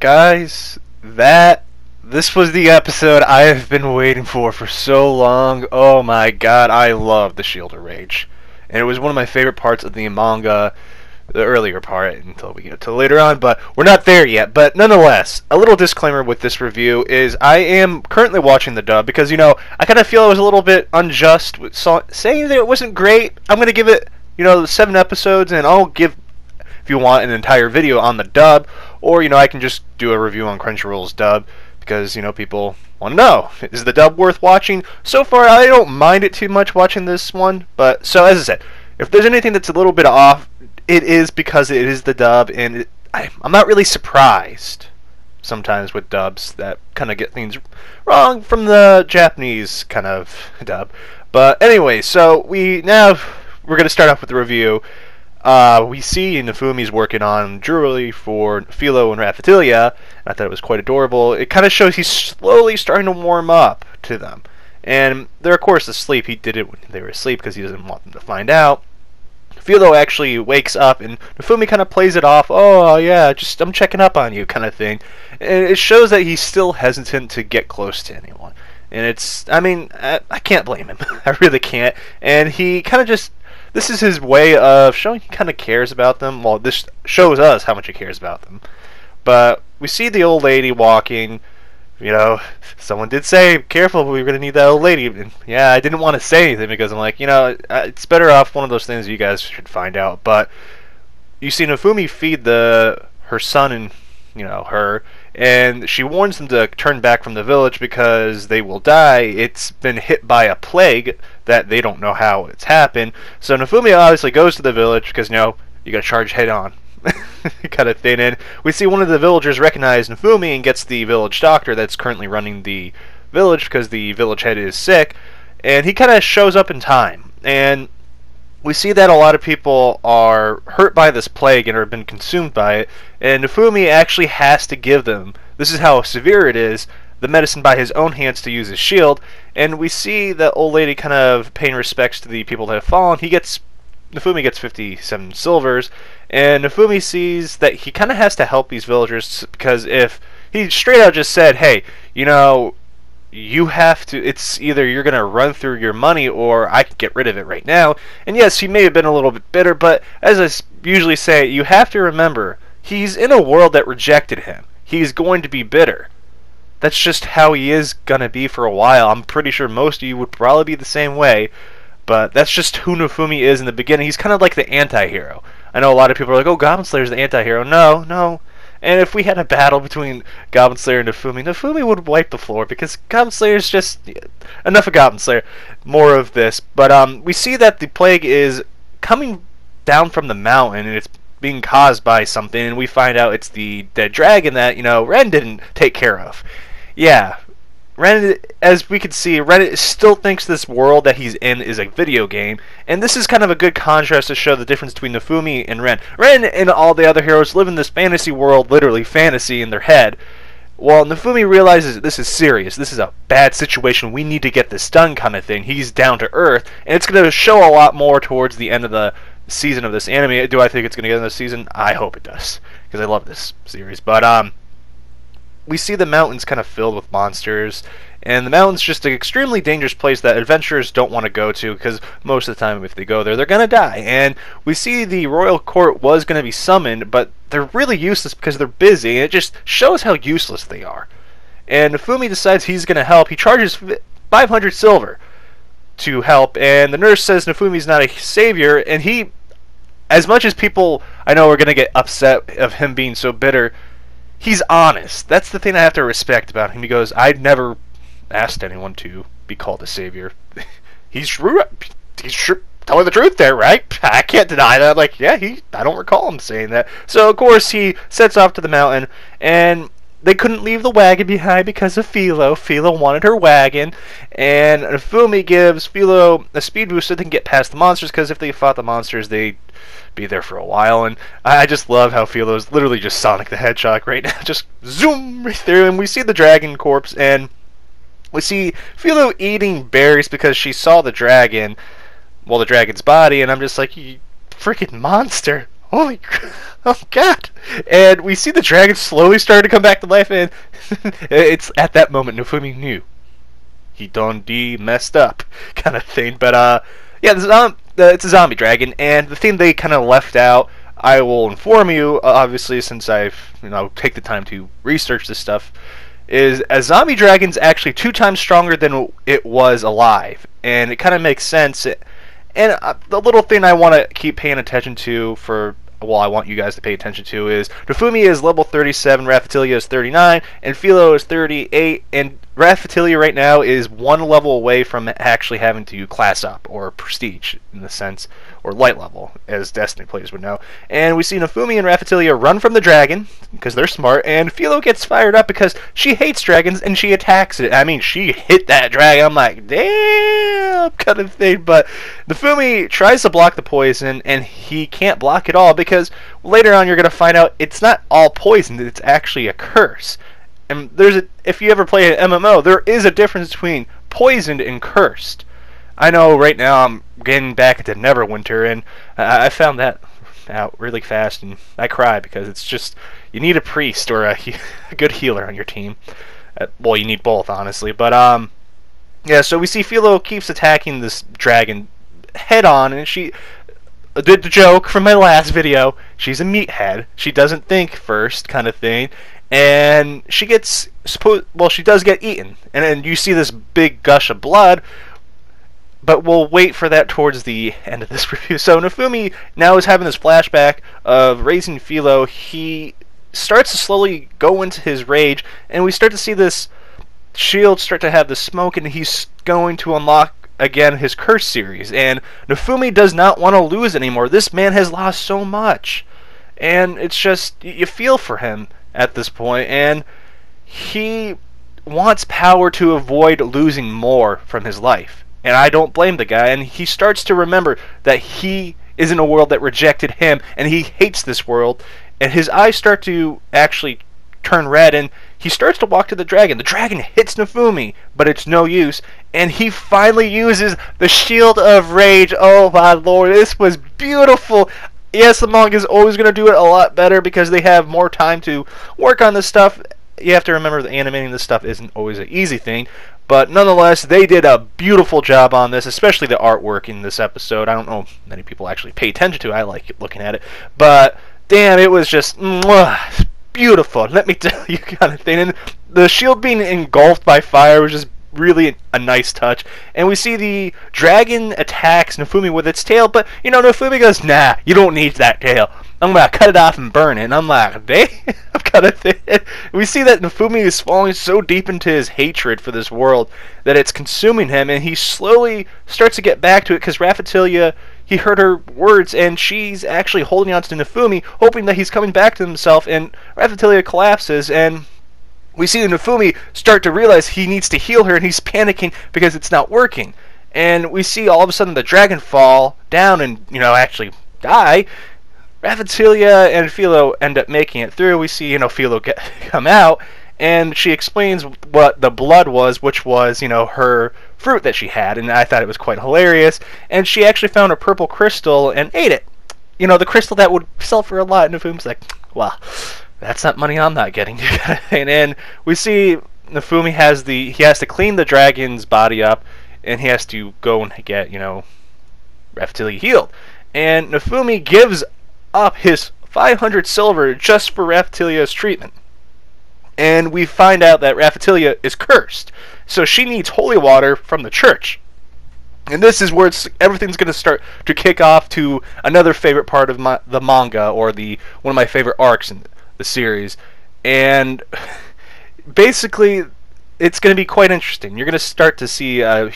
Guys, this was the episode I have been waiting for so long. Oh my god, I love the Shield of Rage. And it was one of my favorite parts of the manga, the earlier part, until we get to later on, but we're not there yet. But nonetheless, a little disclaimer with this review is I am currently watching the dub because, I kind of feel I was a little bit unjust with saying that it wasn't great. I'm going to give it, 7 episodes, and I'll give, if you want, an entire video on the dub, or, I can just do a review on Crunchyroll's dub, because, people want to know, is the dub worth watching? So far, I don't mind it too much watching this one, but, so as I said, if there's anything that's a little bit off, it is because it is the dub, and I'm not really surprised sometimes with dubs that kind of get things wrong from the Japanese kind of dub. But anyway, so we're going to start off with the review. We see Nafumi's working on jewelry for Philo and Raphatilia. I thought it was quite adorable. It kind of shows he's slowly starting to warm up to them. And they're, of course, asleep. He did it when they were asleep because he doesn't want them to find out. Philo actually wakes up, and Nafumi kind of plays it off, oh, yeah, just I'm checking up on you kind of thing. And it shows that he's still hesitant to get close to anyone. And I can't blame him. I really can't. And he kind of just... This is his way of showing he kind of cares about them. Well, this shows us how much he cares about them. But we see the old lady walking. Someone did say, careful, we're going to need that old lady. And yeah, I didn't want to say anything because I'm like, it's better off one of those things you guys should find out. But you see Nafumi feed her son and, her, and she warns them to turn back from the village because they will die. It's been hit by a plague that they don't know how it's happened. So Nafumi obviously goes to the village because, you got to charge head on. kind of thing. And we see one of the villagers recognize Nafumi and gets the village doctor that's currently running the village because the village head is sick. And he kind of shows up in time. And we see that a lot of people are hurt by this plague and have been consumed by it. And Nafumi actually has to give them, this is how severe it is, the medicine by his own hands to use his shield. And we see the old lady kind of paying respects to the people that have fallen. Nafumi gets 57 silvers, and Nafumi sees that he kind of has to help these villagers because if he straight out just said, hey, you have to, it's either you're going to run through your money or I can get rid of it right now. And yes, he may have been a little bit bitter, but as I usually say, you have to remember, he's in a world that rejected him. He's going to be bitter. That's just how he is going to be for a while. I'm pretty sure most of you would probably be the same way. But that's just who Nafumi is in the beginning. He's kind of like the anti-hero. I know a lot of people are like, oh, Goblin Slayer's the anti-hero. No. And if we had a battle between Goblin Slayer and Nafumi would wipe the floor because Goblin Slayer's just... Enough of Goblin Slayer. More of this. But we see that the plague is coming down from the mountain and it's being caused by something. And we find out it's the dead dragon that, Ren didn't take care of. Yeah. Ren, as we can see, Ren still thinks this world that he's in is a video game, and this is kind of a good contrast to show the difference between Nafumi and Ren. Ren and all the other heroes live in this fantasy world, literally fantasy in their head, while Nafumi realizes this is serious, this is a bad situation, we need to get this done kind of thing. He's down to earth, and it's going to show a lot more towards the end of the season of this anime. Do I think it's going to get in this season? I hope it does, because I love this series. But, we see the mountains kind of filled with monsters, and the mountain's just an extremely dangerous place that adventurers don't want to go to, because most of the time if they go there, they're going to die. And we see the royal court was going to be summoned, but they're really useless because they're busy, and it just shows how useless they are. And Nafumi decides he's going to help. He charges 500 silver to help, and the nurse says Nafumi's not a savior, and he, as much as people I know are going to get upset of him being so bitter, he's honest. That's the thing I have to respect about him. He goes, I've never asked anyone to be called a savior. He's true. He's true. Telling the truth there, right? I can't deny that. Like, yeah, I don't recall him saying that. So, of course, he sets off to the mountain, and they couldn't leave the wagon behind because of Philo. Philo wanted her wagon, and Nafumi gives Philo a speed boost so they can get past the monsters, because if they fought the monsters, they'd be there for a while. And I just love how Philo's literally just Sonic the Hedgehog right now. Just zoom right through, and we see the dragon corpse, and we see Philo eating berries because she saw the dragon, well, the dragon's body, and I'm just like, you freaking monster. Holy crap. oh god. And we see the dragon slowly start to come back to life, and it's at that moment Nofumi knew he done messed up, kind of thing. But yeah, it's a zombie dragon, and the thing they kind of left out, I will inform you, obviously, since I've take the time to research this stuff, is a zombie dragon's actually 2 times stronger than it was alive, and it kind of makes sense. And the little thing I want to keep paying attention to I want you guys to pay attention to is Nofumi is level 37, Raphatilia is 39, and Philo is 38, and Raphatilia right now is 1 level away from actually having to class up, or prestige, in the sense, or light level, as Destiny players would know. And we see Nofumi and Raphatilia run from the dragon, because they're smart, and Philo gets fired up because she hates dragons, and she attacks it. I mean, she hit that dragon, I'm like, damn, kind of thing, but Nofumi tries to block the poison, and he can't block it all, because later on you're going to find out it's not all poison, it's actually a curse. And if you ever play an MMO, there is a difference between poisoned and cursed. I know right now I'm getting back into Neverwinter, and I found that out really fast, and I cry because it's just, you need a priest or a good healer on your team. Well, you need both, honestly. But yeah, so we see Philo keeps attacking this dragon head on, and she did the joke from my last video. She's a meathead. She doesn't think first, kind of thing. And she gets, she does get eaten. And then you see this big gush of blood, but we'll wait for that towards the end of this review. So Nofumi now is having this flashback of raising Philo. He starts to slowly go into his rage, and we start to see this shield start to have the smoke, and he's going to unlock again his curse series. And Nofumi does not want to lose anymore. This man has lost so much, and it's just, you feel for him at this point, and he wants power to avoid losing more from his life. And I don't blame the guy, and he starts to remember that he is in a world that rejected him, and he hates this world, and his eyes start to actually turn red, and he starts to walk to the dragon. The dragon hits Nofumi, but it's no use, and he finally uses the Shield of Rage. Oh my lord, this was beautiful. Yes, the manga is always going to do it a lot better because they have more time to work on this stuff. You have to remember that animating this stuff isn't always an easy thing, but nonetheless, they did a beautiful job on this, especially the artwork in this episode. I don't know if many people actually pay attention to it. I like looking at it, but damn, it was just beautiful, let me tell you, kind of thing. And the shield being engulfed by fire was just really a nice touch. And we see the dragon attacks Nofumi with its tail, but Nofumi goes, nah, you don't need that tail, I'm gonna cut it off and burn it. And I'm like, damn, kind of thing. We see that Nofumi is falling so deep into his hatred for this world that it's consuming him, and he slowly starts to get back to it because Raphatilia, he heard her words, and she's actually holding on to Nofumi, hoping that he's coming back to himself, and Raphatilia collapses, and we see Nofumi start to realize he needs to heal her, and he's panicking because it's not working. And we see all of a sudden the dragon fall down and, actually die. Raphatilia and Philo end up making it through. We see, Philo come out, and she explains what the blood was, which was, her fruit that she had, and I thought it was quite hilarious. And she actually found a purple crystal and ate it. The crystal that would sell for a lot, and Nofumi's like, well, that's not money I'm not getting. And we see Nofumi has to clean the dragon's body up, and he has to go and get, Raphatilia healed. And Nofumi gives up his 500 silver just for Raphatilia's treatment. And we find out that Raphatilia is cursed, so she needs holy water from the church. And this is where everything's going to start to kick off to another favorite part of the manga, or one of my favorite arcs in the series. And basically, it's going to be quite interesting. You're going to start to see a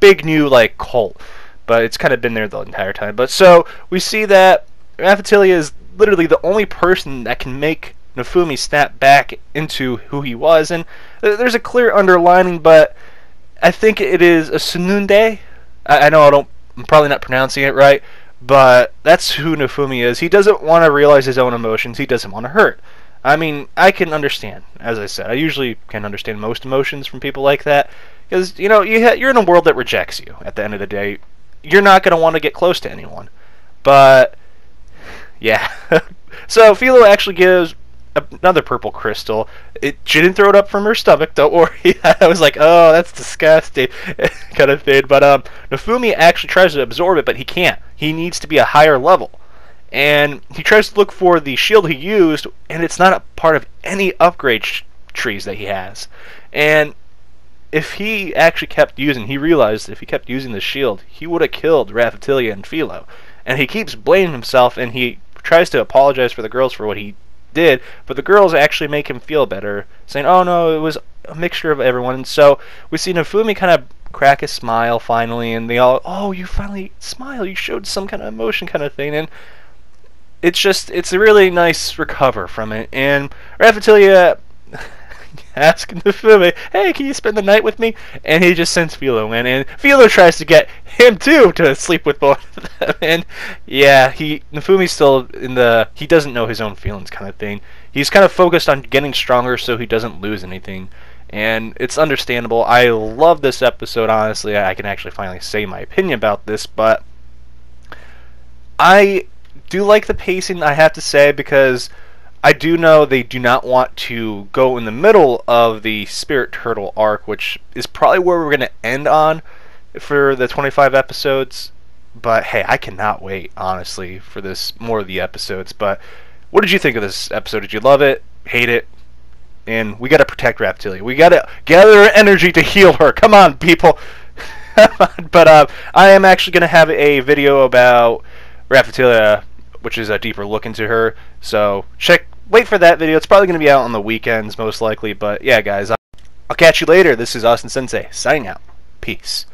big new cult, but it's kind of been there the entire time. But so we see that Raphatilia is literally the only person that can make Nofumi snap back into who he was, and there's a clear underlining, but I think it is a Sununde. I know I'm probably not pronouncing it right, but that's who Nofumi is. He doesn't want to realize his own emotions. He doesn't want to hurt. I mean, I can understand. As I said, I usually can understand most emotions from people like that, because you're in a world that rejects you. At the end of the day, you're not going to want to get close to anyone. But yeah, So Philo actually gives another purple crystal. She didn't throw it up from her stomach, don't worry. I was like, oh, that's disgusting, kind of thing. But Nofumi actually tries to absorb it, but he can't. He needs to be a higher level. And he tries to look for the shield he used, and it's not a part of any upgrade trees that he has. And if he actually kept using, he realized if he kept using the shield, he would have killed Raphatilia and Philo. And he keeps blaming himself, and he tries to apologize for the girls for what he did, but the girls actually make him feel better, saying, oh no, it was a mixture of everyone. And so we see Nofumi kind of crack a smile finally, and they all, oh, you finally smile, you showed some kind of emotion kind of thing. And it's a really nice recover from it. And Raphatilia asking Nofumi, hey, can you spend the night with me? And he just sends Philo in, and Philo tries to get him too to sleep with both of them. And yeah, Nofumi's still in the he doesn't know his own feelings kind of thing. He's kind of focused on getting stronger so he doesn't lose anything, and it's understandable. I love this episode, honestly. I can actually finally say my opinion about this, but I do like the pacing, I have to say, because I do know they do not want to go in the middle of the Spirit Turtle arc, which is probably where we're going to end on for the 25 episodes. But hey, I cannot wait, honestly, for more of the episodes. But what did you think of this episode? Did you love it? Hate it? And we got to protect Raphatilia. We got to gather our energy to heal her. Come on, people. But I am actually going to have a video about Raphatilia, which is a deeper look into her. So wait for that video. It's probably going to be out on the weekends, most likely. But yeah, guys, I'll catch you later. This is Austin-Sensei, signing out. Peace.